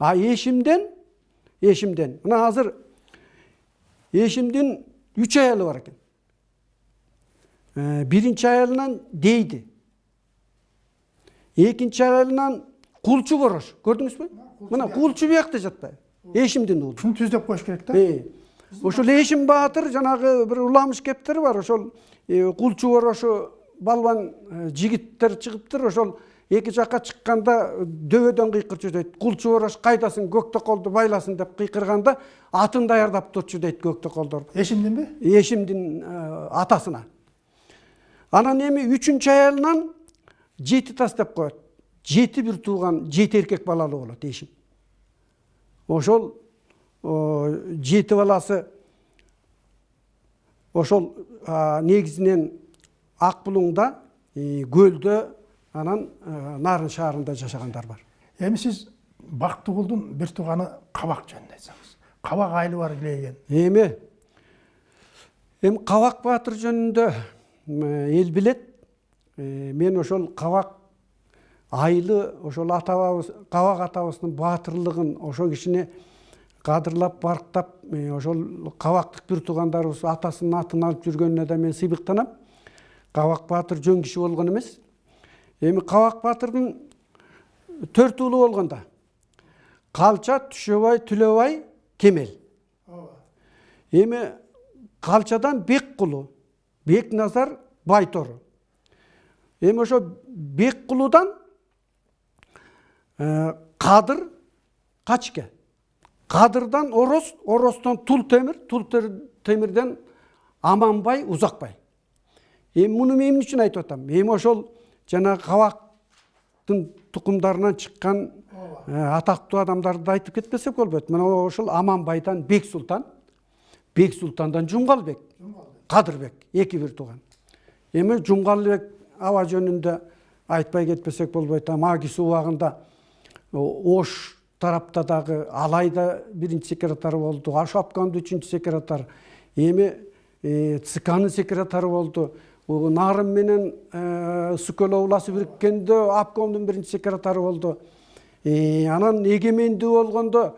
Эшимден, мына азыр Эшимдин 3 аялы бар экен. Биринчи аялынан Дейди. Экинчи аялынан Кулчу Борош. Көрдүңүзбү? Мына Кулчу биякта жатпайбы? Эшимдин уулу. Шуну түздөп коюш керек да. Ошол Эшим Баатыр жанагы бир уламыш кептери бар. Ошол Кулчу Борошу балбан жигиттер чыгыптыр. Ошол эки жакка чыкканда дөбөдөн кыйкырчу дейт. Кулчу Борош кайдасың, Көктөкөлдү байласын деп кыйкырганда атын даярдап турчу дейт Көктөкөлдөр. Эшимдинби? Эшимдин атасына. Анан эми 3-чү аялынан 7 тас деп коет. 7 бир тууган, 7 эркек балалуу болот Эшим. Ошол 7 баласы ошол негизинен Акбулуңда, көлдө, анан Нарын шаарында жашагандар бар. Эми сиз Бактыгулдун бир тууганы Кабак жөнүндө айтсаңыз. Кабак айылы бар келген. Эми Кабак Баатыр жөнүндө эл билет. Мен ошол Кабак айылы, ошол атабыз, Кабак атабыздын баатырлыгын, ошол кишини кадырлап, барктап, ошол Кабактык бир туугандарыбыз атасынын атын алып жүргөнүнө да мен сыйбыктанам. Кабак Баатыр жөн киши болгон эмес. Эми Кабак Баатырдын 4 уулу болгонда Калча, Түшөбай, Түлөбай, Кемел. Эми Калчадан Беккулу, Бекназар, Байтору. Эми ошо Беккулудан Кадыр, Качке. Кадырдан Ороз, Оростон Тултемир, Тултемирден Аманбай, Узакбай. Эми муну мен үчүн айтып атам. Эми ошол жана Кабактын тукумдарынан чыккан атактуу адамдарды айтып кетпесек болбойт. Мына ошол Аманбайдан Бек Султан, Бек Султандан Жумгалбек, Кадырбек, 2 бир тууган. Эми Жумгалбек аба жөнүндө айтпай кетпесек болбойт. Магис убагында Ош тарапта дагы Алайда 1-чи секретары болду, Ашапкандын 3-чү секретары, эми ЦКнын секретары болду. Нарын менен Сүкөл обласы бириккенде Апкомдун 1-чи секретары болду. Анан эгемендүү болгондо,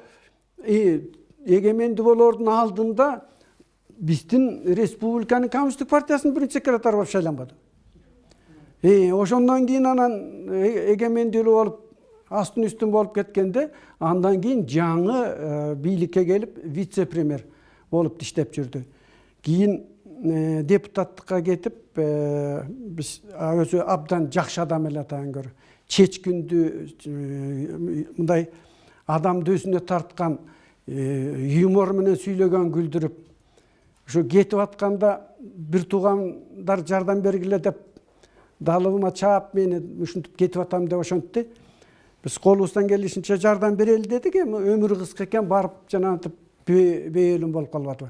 эгемендүү болоордун алдында биздин Республиканын Коммунисттик партиясынын 1-чи секретары болуп шайланбады. Ошондон кийин анан эгемендүүлүү болуп астын үстүн болуп кеткенде, андан кийин жаңы бийликке келип вице-премьер болуп иштеп жүрдү. Кийин депутаттыққа кетіп, біз өзі абдан жақсы адам эле атадан көрө. Чечкүндү мындай адамды өзүнө тарткан, юмор менен сүйлөгөн, күлдүрүп, ошо кетип атканда бир туугандар жардам бергиле деп далыбыма чаап мени ушинтип кетип атам деп ошентти. Биз колубуздан келишинче жардам берели дедик, эми өмүрү кыска экен, барып жанагынтип бейөлүм болуп калбадыбы.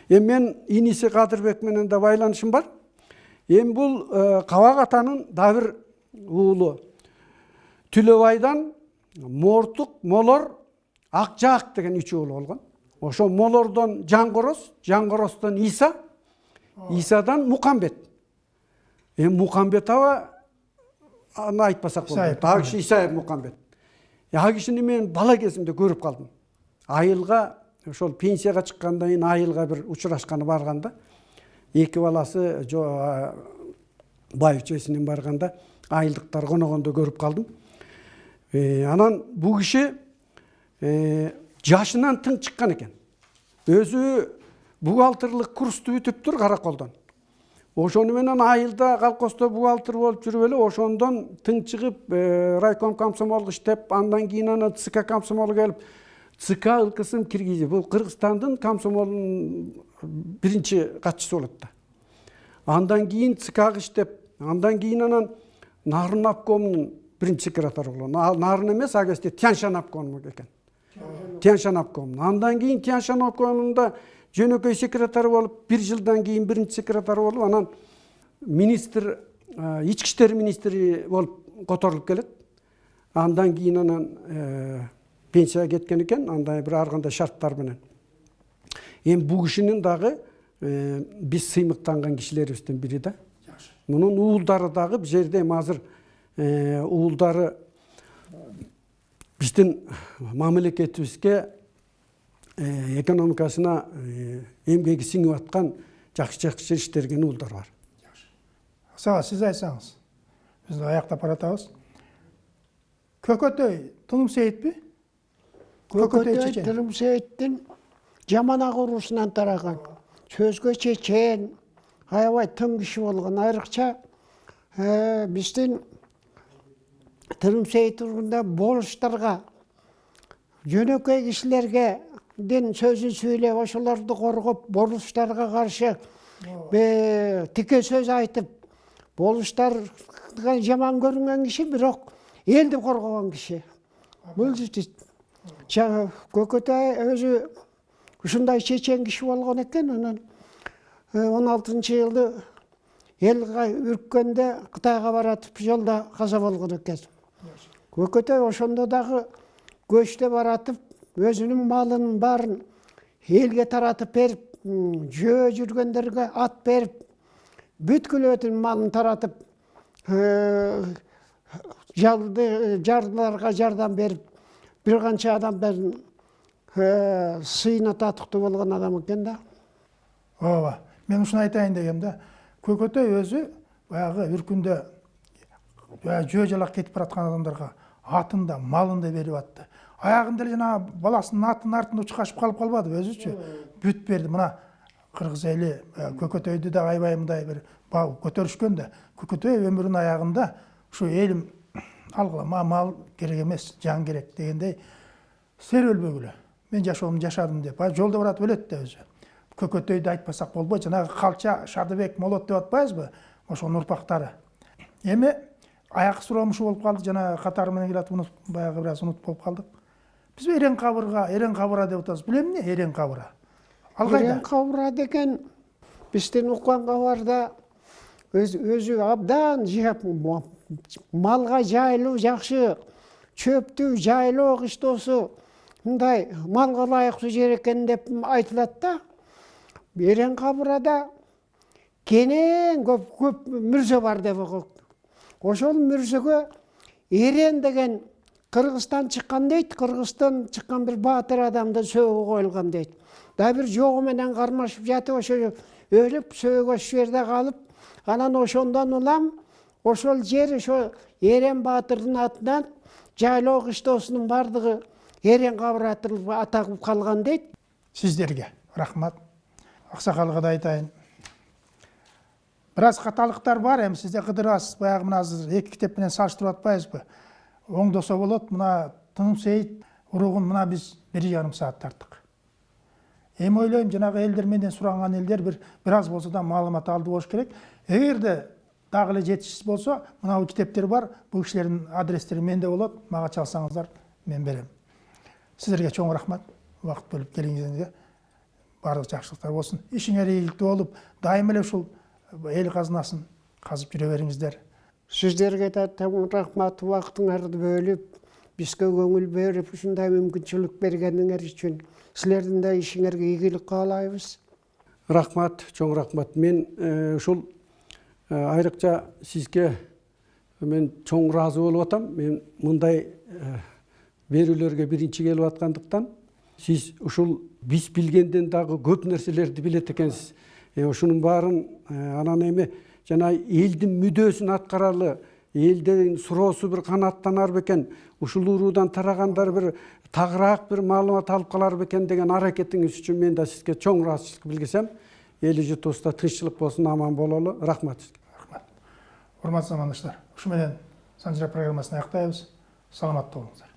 Эми мен иниси Кадырбек менен да байланышым бар. Эми бул Кабак атанын да бир уулу. Түлөбайдан Мортук, Молор, Акжаак деген 3 уулу болгон. Ошо Молордон Жаңгороз, Жаңгоростон Иса, Исадан Мукамбет. Эми Мукамбет аба аны айтпасак болот. Ал киши Исаев Мукамбет. Ал кишини мен бала кезимде көрүп калдым. Айылга, ошол пенсияга чыккандан кийин айылга бир учурашканы барганда, эки баласы бай үчөсүнөн барганда айылдыктар коногондо көрүп калдым. Анан бул киши жашынан тың чыккан экен. Өзү бухгалтерлык курсту бүтүптүр Караколдон. Ошону менен айылда колхоздо бухгалтер болуп жүрүп эле, ошондон тың чыгып райком комсомол иштеп, андан кийин аны ЦК комсомол келип, ЦК ылкысын киргизип, бул Кыргызстандын комсомолунун биринчи катчысы болот да. Андан кийин ЦК иштеп, андан кийин анан Нарын обкомунун биринчи секретары болгон. Нарын эмес, ал кезде Тяньшан обкому экен. Тяньшан обкому. Андан кийин Тяньшан обкомунда жөнөкөй секретары болуп, 1 жылдан кийин биринчи секретары болуп, анан министр, ички иштер министри болуп которулуп келет. Андан кийин анан пенсияга кеткен экен, андай бир ар кандай шарттар менен. Эми бул кишинин дагы биз сыймыктанган кишилерибизден бири да. Мунун уулдары дагы бул жерде эми азыр уулдары биздин мамлекетибизге экономикасына эмгеги сиңип аткан жакшы иштерген уулдар бар. Сага сиз айтсаңыз. Биз аяктап баратабыз. Көкөтөй Тыным Сейитпи? Көкөтөй Тыным Сейиттин жаман агуусунан тараган. Сөзгө чечен, аябай тың киши болгон. Айрыкча биздин Тыным Сейит тургунда болуштарга, жөнөкөй кишилерге сөзүн сүйлөп, ошолорду коргоп, болуштарга каршы тике сөз айтып, болуштарга жаман көрүнгөн киши, бирок элди коргогон киши. Бул Көкөтөй өзү ушундай чечен киши болгон экен. Анан 16-жылы элге үрккөндө Кытайга баратып жолдо каза болгон экен. Көкөтөй ошондо дагы көчтө баратып, өзүнүн малынын баарын элге таратып берип, жөө жүргөндөргө ат берип, бүткүл өтүн малын таратып, жардыларга жардам берип, бир канча адамдардын сыйына татыктуу болгон адам экен да. Ооба. Мен ушуну айтайын дегем да. Көкөтөй өзү баягы үркүндө жөө жалак кетип бараткан адамдарга атын да, малын да берип атты. Аягында жана баласынын атын артында учкашып калып калбады, өзүчү бүт берди. Мына кыргыз эли Көкөтөйдү да аябай мындай бир көтөрүшкөн да. Көкөтөй өмүрүнүн аягында ушу элим алгыла, мал керек эмес, жан керек дегендей сер өлбөгүлө. Мен жашоомду жашадым деп, жолдо баратып өлөт да өзү. Көкөтөйдү айтпасак болбойт. Жанагы Калча, Шадыбек, Молот деп атпайбызбы? Ошонун урпактары. Эми аяк сурамышы болуп калды, жана катары менен келатып, баягы бир аз унутуп болуп калдык. Биз Эрен Кабыра деп атабыз. Билем эмне Эрен Кабыра? Ал кайда? Эрен Кабыра деген биздин уккан кабарда өзү абдан жеп, малга жайлуу, жакшы чөптүү, жайлоо кыштоосу, мындай малга ылайыктуу жер экен деп айтылат да. Эрен Кабырада кенен көп мүрзө бар деп окуп. Ошол мүрзөгө Эрен деген Кыргызстан чыккан дейт, Кыргызстан чыккан бир баатыр адамды сөөгү коюлган дейт. Да бир жогу менен кармашып жатып, ошо өлүп, сөөгү ошол жерде калып, анан ошондон улам ошол жер ошо Эрен баатырдын атынан жайлоо кыштоосунун бардыгы Эрен Кабыра аталып калган дейт. Сиздерге рахмат. Аксакалга да айтайын. бир аз каталыктар бар, эми сиз да кыдырасыз. Баягы мына азыр эки китеп менен салыштырып атпайбызбы? Оңдосо болот. Мына Тыным Сейит уругун мына биз 1,5 саат тарттык. Эми ойлойм, жанагы элдер менен суранган элдер бир аз болсо да маалымат алды болуш керек. Эгерде дагы эле жетишсиз болсо, мына китептер бар. Бул кишилердин адрестери менде болот. Мага чалсаңыздар, мен берем. Сиздерге чоң рахмат. Убакыт бөлүп келиңиздерге баардык жакшылыктар болсун. Ишиңер ийгиликтүү болуп, дайым эле ушул эл казынасын казып жүрө бериңиздер. Сиздерге да чоң рахмат, убактыңарды бөлүп, бизге көңүл берип, ушундай мүмкүнчүлүк бергениңер үчүн силердин да ишиңерге ийгилик каалайбыз. Рахмат, чоң рахмат. Мен ушул айрыкча сизге мен чоң ыраазы болуп атам. Мен мындай берүүлөргө биринчи келип аткандыктан сиз ушул биз билгенден дагы көп нерселерди билет экенсиз. Ушунун баарын анан эми жана элдин мүдөөсүн аткаралы, элдин суроосу бир канааттанар бекен, ушул уруудан тарагандар бир тагыраак бир маалымат алып калар бекен деген аракетиңиз үчүн мен да сизге чоң ыраазычылык билгисем. Эл жутубузда тынччылык болсун, аман бололу. Рахмат сизге. Рахмат. Урматтуу замандаштар, ушу менен Санжира программасын аяктайбыз. Саламаттуу болуңуздар.